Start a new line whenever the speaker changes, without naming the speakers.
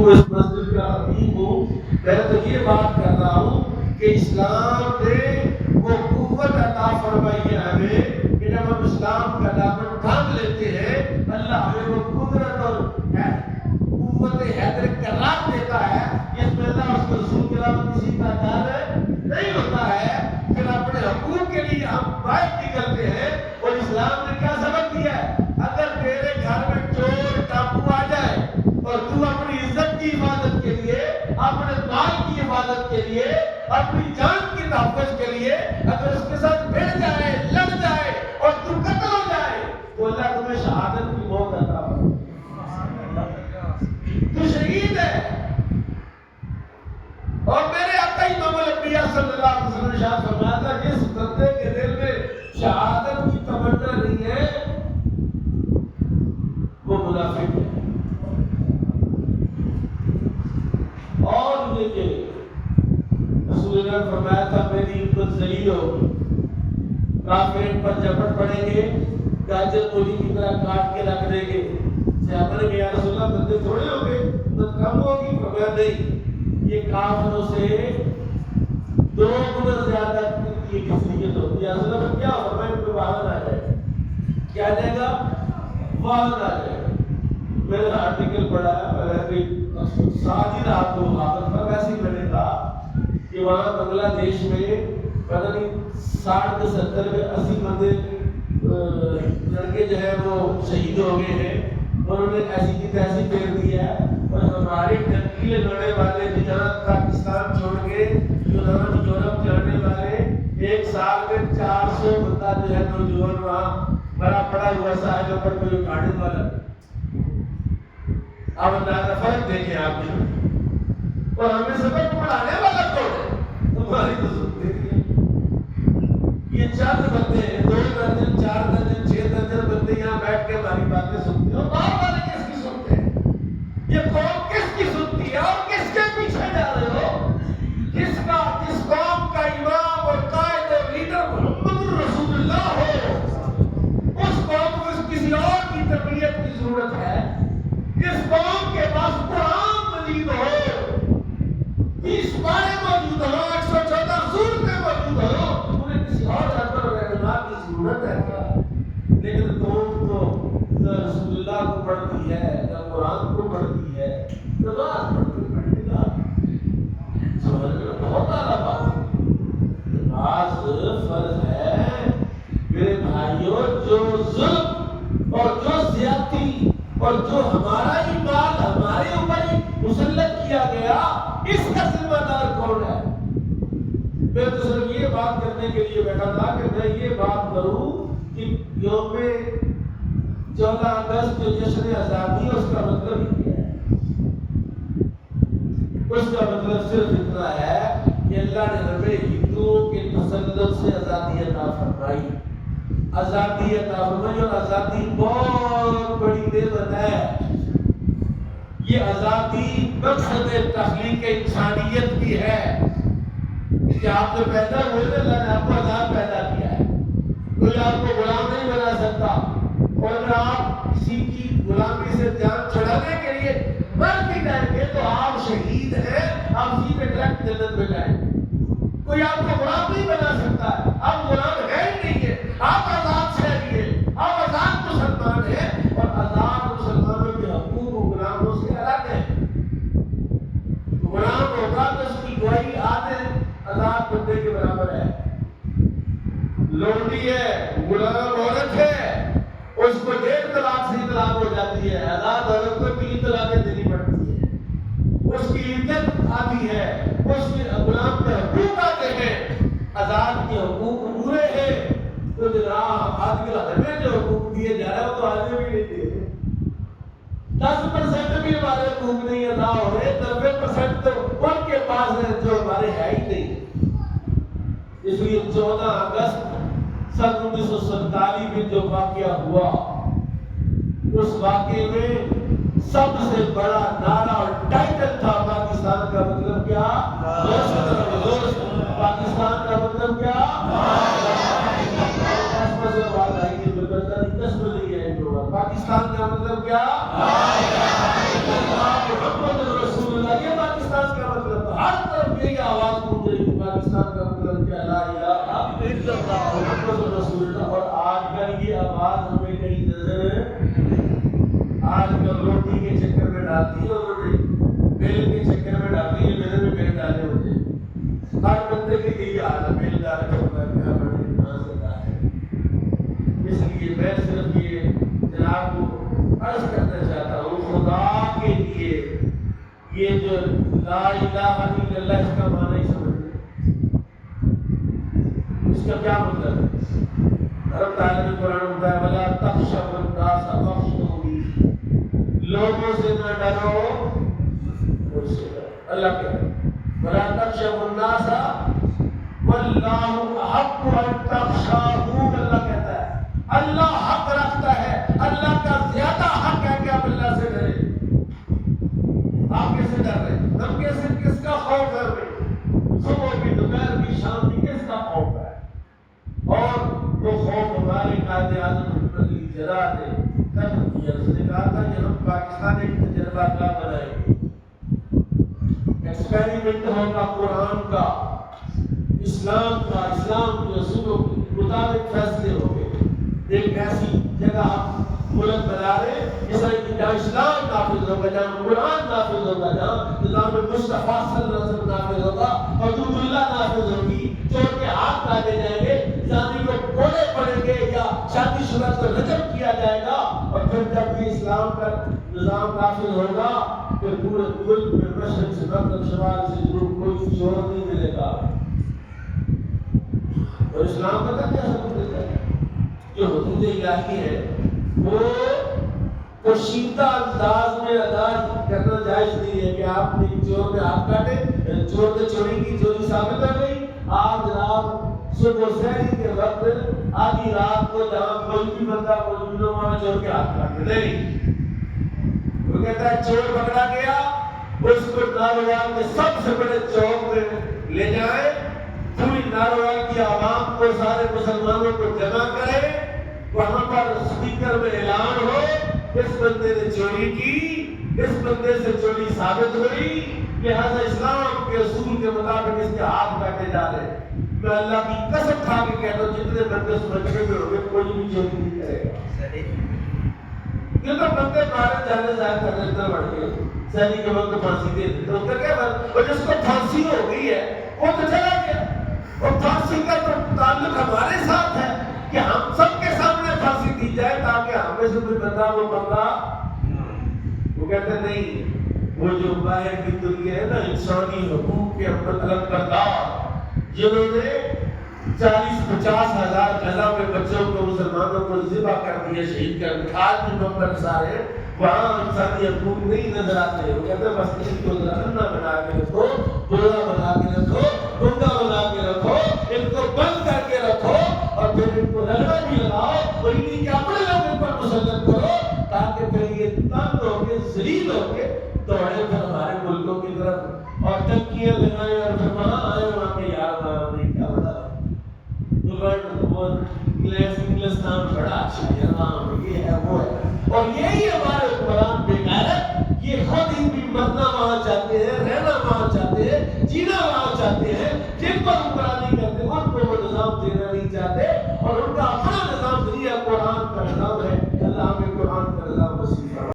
ہوں، اس مسجد کا خطیب ہوں، میں تو یہ بات کر رہا ہوں کہ اسلام نے وہ قوت عطا فرمائی ہے ہمیں کہ جب ہم اسلام کا دامن تھام لیتے ہیں اللہ ہمیں وہ قدرت اور قوت حیدر کرار دیتا ہے جس میں اللہ اس کے رسول کے علاوہ کسی کا کار نہیں ہوتا ہے. پھر اپنے حقوق کے لیے ہم باہر نکلتے ہیں. اور اسلام نے کیا سبق دیا ہے؟ اگر تیرے گھر میں چور ڈاکو آ جائے اور تو اپنی عزت کی حفاظت کے لیے، اپنے مال کی حفاظت کے لیے، اپنی جان کی تحفظ کے لیے اگر اس کے ساتھ بھیڑ جائے، لڑ جائے اور تو قتل ہو جائے تو اللہ تمہیں شہادت کی موت عطا فرمائے. تو شہید ہے. اور میرے آقا امام الانبیاء صلی اللہ علیہ وسلم نے ارشاد فرمایا تھا جس بندے کے دل میں شہادت کی تمنا نہیں ہے وہ منافق ہے. اور یہ کہ رسول اللہ نے فرمایا تھا میری امت ذلیل ہوگی، کافر ان پر جھپٹ پڑیں گے، گاجر مولی کی طرح کاٹ کے رکھ دیں گے. صحابہ نے کہا یا رسول اللہ بندے تھوڑے ہو گئے، امت کم ہوگی؟ فرمایا نہیں، یہ کافروں سے 2 گنا زیادہ کی کثریت ہوتی ہے. رسول اللہ کیا فرمایا ان پہ واہن آ جائے گا. کیا جائے گا؟ واہن آ جائے گا. میں نے آرٹیکل پڑھا ہے، ساتھ ہی رات کو وہاں پر ویسے ہی میں نے کہا کہ وہاں بنگلہ دیش میں پتہ نہیں 60 سے 70 میں 80 بندے لڑکے جو ہے وہ شہید ہو گئے ہیں. انہوں نے ایسی کی تیسی پھیر دیا ہے. اور ہمارے ٹرکیلے لڑنے والے جہاں پاکستان چھوڑ کے یورپ جانے والے 1 سال میں 400 بندہ جو ہے نوجوان وہاں بڑا پڑا ہوا ساحل پر کوئی گاڑی والا. اب اندازہ فرق دیکھیں آپ نے. اور ہمیں سبق پڑھانے والا کون ہے؟ تمہاری تو سنتے ہیں. یہ چند بندے 2 درجن 4 درجن 6 درجن بندے یہاں بیٹھ کے ہماری باتیں سنتے ہیں. اور باہر والے کس کی سنتے ہیں؟ یہ قوم کس کی سنتی ہے اور کس کے پیچھے جا رہے ہو؟ جس قوم کا امام اور قائد اور لیڈر محمد رسول اللہ ہو، اس قوم کو کسی اور کی تربیت کی ضرورت ہے. جس قوم کے پاس قرآن مجید ہو، 20 پارے موجود ہو، 114 سورتیں موجود ہو، انہیں کسی اور رہبر اور رہنما کی ضرورت ہے کیا؟ لیکن قوم تو نہ رسول اللہ کو پڑھتی ہے، نہ قرآن کو پڑھتی ہے، نماز پڑھتی گا. سمجھنا بہت اعلیٰ بات ہے. نماز فرض ہے میرے بھائیوں. جو ظلم اور جو زیادتی اور جو ہمارا ہی مال ہمارے اوپر ہی مسلط کیا گیا، اس کا ذمہ دار کون ہے؟ میں تو صرف یہ بات کرنے کے لیے بیٹھا تھا کہ میں یہ بات کروں کہ یوم 14 اگست جو جشن آزادی ہے اس کا مطلب ہی کیا ہے. اس کا مطلب صرف اتنا ہے کہ اللہ نے ہمیں ہندوؤں کے تسلط سے آزادی عطا فرمائی. آزادی عطا فرمائی اور آزادی بہت بڑی نعمت ہے. یہ آزادی مقصد تخلیق انسانیت بھی ہے کہ آپ جو پیدا ہوئے تھے اللہ نے آپ کو آزاد پیدا کیا ہے. کوئی آپ کو غلام نہیں بنا سکتا. اور اگر آپ کسی کی غلامی سے جان چھڑانے کے لیے مر بھی جائیں گے تو آپ شہید ہیں، آپ سیدھے ڈائریکٹ جنت میں جائیں گے. کوئی آپ کو غلام نہیں بنا سکتا ہے. آپ غلام ہے ہی نہیں ہے. آپ آزاد شہری ہیں، آپ آزاد مسلمان ہیں. اور آزاد مسلمانوں کے حقوق غلاموں سے الگ ہیں. غلام ہوگا تو اس کی گواہی آدھے آزاد بندے کے برابر ہے. لونڈی ہے، غلام عورت ہے، اس کو 1.5 طلاق سے طلاق ہو جاتی ہے. آزاد عورت کو 3 طلاقیں دینی پڑتی ہے. اس کی عزت آتی ہے. اس کے غلام کے حقوق آتے ہیں. آزاد کے حقوق پورے ہیں. تو جناب آج کل ہمیں جو حقوق دیے جا رہے ہیں وہ تو آگے بھی نہیں دے رہے. 10% بھی ہمارے حقوق نہیں ادا ہو رہے. 90% تو ان کے پاس ہے جو ہمارے ہے ہی نہیں. اس لیے 14 اگست سن 1947 میں جو واقعہ ہوا، اس واقعے میں سب سے بڑا نعرہ اور ٹائٹل تھا پاکستان کا مطلب کیا؟ پاکستان کا مطلب کیا؟ پاکستان کا مطلب کیا؟ محمد رسول آواز ہمیں کہیں نظر آج کل روٹی کے چکر میں ڈالتی ہے اور بیل کے چکر میں ڈالتی ہے، میرے میں بیل ڈالے ہوتے ہیں، ہر بندے کے یہی حال ہے، بیل ڈالے ہوتا ہے، کیا بڑے نازدہ ہے۔ اس لیے میں صرف یہ جناب کو عرض کرنا چاہتا ہوں، خدا کے لیے یہ جو لا الہ الا اللہ اس کا معنی ہی سمجھ لیں، اس کا کیا مطلب ہے؟ رب تعالیٰ نے قرآن میں بتایا وَلَا تَخْشَوْا النَّاسَ وَاخْشَوْنِي، لوگوں سے نہ ڈرو مجھ سے ڈرو۔ اللہ کہتا ہے وَلَا تَخْشَوْا النَّاسَ وَاللَّهُ أَحَقُّ أَن تَخْشَوْهُ، اللہ کہتا ہے اللہ حق رکھتا ہے، اللہ کا زیادہ حق ہے کہ آپ اللہ سے ڈریں۔ آپ کیسے ڈر رہے ہیں؟ ہم کیسے، کس کا خوف ہے ہمیں؟ صبح بھی دوپہر بھی شام بھی کس کا خوف ہے؟ اور وہ خوف ہمارے قائد اعظم محمد علی جناح نے ختم کیا۔ اس نے کہا تھا کہ ہم پاکستان ایک تجربہ کار بنائیں گے، ایکسپیریمنٹ ہوگا قرآن کا، اسلام کا، اسلام کے اصولوں کے مطابق فیصلے ہوں گے۔ ایک ایسی جگہ ہم ملک بنا رہے جہاں اسلام نافذ ہوگا، جہاں قرآن نافذ ہوگا، جہاں نظام مصطفیٰ صلی اللہ علیہ وسلم نافذ ہوگا، حدود اللہ نافذ ہوگی، چور کے ہاتھ کاٹے جائیں گے، زانی کو کوڑے پڑیں گے یا شادی شدہ کو رجم کیا جائے گا، اور پھر جب یہ اسلام کا نظام نافذ ہوگا پھر پورے ملک میں مشرق سے مغرب شمال سے جنوب کوئی چور نہیں ملے گا۔ اور اسلام کا کیا سبب دیتا ہے؟ جو حدود الہی ہے وہ پوشیدہ انداز میں ادا کرنا جائز نہیں ہے کہ آپ نے چور میں ہاتھ کاٹے، چور نے چوری کی، چوری ثابت ہو گئی، آپ جناب صبح سحری کے وقت آدھی رات کو جہاں کوئی بھی بندہ موجود ہو وہاں چور کے ہاتھ کاٹے نہیں۔ وہ کہتا ہے چور پکڑا گیا، اس کو ناروال کے سب سے بڑے چوک میں لے جائیں، پوری ناروال کی عوام کو، سارے مسلمانوں کو جمع کرے، وہاں پر سپیکر میں اعلان ہو اس بندے نے چوری کی، اس بندے سے چوری ثابت ہوئی، لہذا اسلام کے اصول کے مطابق اس کے ہاتھ کاٹے جا رہے۔ میں اللہ کی قسم کھا کے کہتا ہوں جتنے بندے اس مجمع میں ہوں گے کوئی بھی چوری نہیں کرے گا۔ یہ تو بندے مارے جانے ظاہر کر دیتے بڑھ کے سینی کے وقت پھانسی دے دیتے، اس کا کیا بات؟ اور جس کو پھانسی ہو گئی ہے وہ تو چلا گیا، اور پھانسی کا تو تعلق ہمارے ساتھ ہے کہ ہم سب کے سامنے پھانسی دی جائے تاکہ ہمیں سے کوئی بندہ وہ بندہ، وہ کہتے نہیں وہ جو باہر کی دنیا ہے نا انسانی حقوق کے مطلب بردار، جنہوں نے 40-50 ہزار غزہ میں بچوں کو، مسلمانوں کو ذبح کر دیا، شہید کر دیا، آج بھی ممبر سارے وہاں انسانی حقوق نہیں نظر آتے۔ وہ کہتے ہیں بس کسی کو اندھا بنا کے رکھو، بوڑھا بنا کے رکھو، گنگا بنا کے رکھو، ان کو بند کر کے رکھو، اور پھر ان کو رگڑا بھی لگاؤ، اور انہیں کے اپنے لوگ ان پر مسلط کرو تاکہ پھر یہ تنگ ہو کے ذلیل ہو کے دوڑے